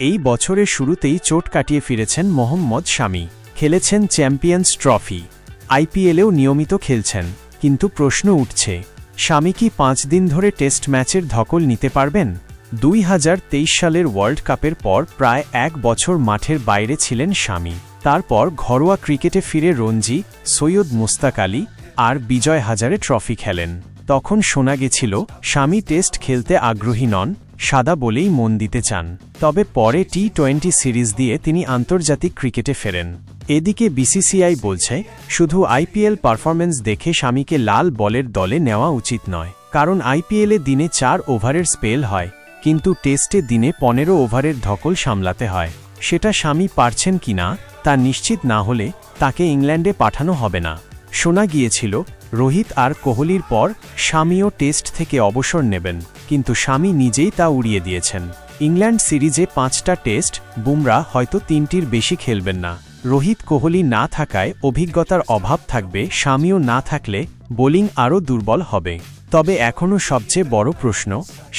এই বছরের শুরুতেই চোট কাটিয়ে ফিরেছেন মোহাম্মদ শামি। খেলেছেন চ্যাম্পিয়ন্স ট্রফি, আইপিএলেও নিয়মিত খেলছেন। কিন্তু প্রশ্ন উঠছে, শামি কি 5 দিন ধরে টেস্ট ম্যাচের ধকল নিতে পারবেন? 2023 সালের ওয়ার্ল্ড কাপের পর প্রায় 1 বছর মাঠের বাইরে ছিলেন শামি। তারপর ঘরোয়া ক্রিকেটে ফিরে রঞ্জি, সৈয়দ মুস্তাক আলী আর বিজয় হাজারে ট্রফি খেলেন। তখন শোনা গেছিল শামি টেস্ট খেলতে আগ্রহী নন, সাদা বলেই মন দিতে চান। তবে পরে টি-20 সিরিজ দিয়ে তিনি আন্তর্জাতিক ক্রিকেটে ফেরেন। এদিকে বিসিসিআই বলছে, শুধু আইপিএল পারফরম্যান্স দেখে শামিকে লাল বলের দলে নেওয়া উচিত নয়। কারণ আইপিএলে দিনে 4 ওভারের স্পেল হয়, কিন্তু টেস্টে দিনে 15 ওভারের ধকল সামলাতে হয়। সেটা শামি পারছেন কিনা তা নিশ্চিত না হলে তাকে ইংল্যান্ডে পাঠানো হবে না। শোনা গিয়েছিল রোহিত আর কোহলির পর শামিও টেস্ট থেকে অবসর নেবেন, কিন্তু শামি নিজেই তা উড়িয়ে দিয়েছেন। ইংল্যান্ড সিরিজে 5টা টেস্ট, বুমরা হয়তো 3টির বেশি খেলবেন না। রোহিত কোহলি না থাকায় অভিজ্ঞতার অভাব থাকবে, শামিও না থাকলে বোলিং আরও দুর্বল হবে। তবে এখনও সবচেয়ে বড় প্রশ্ন,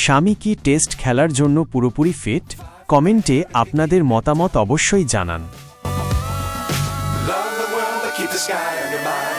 শামি কি টেস্ট খেলার জন্য পুরোপুরি ফিট? কমেন্টে আপনাদের মতামত অবশ্যই জানান। Love the world, but keep the sky on your mind.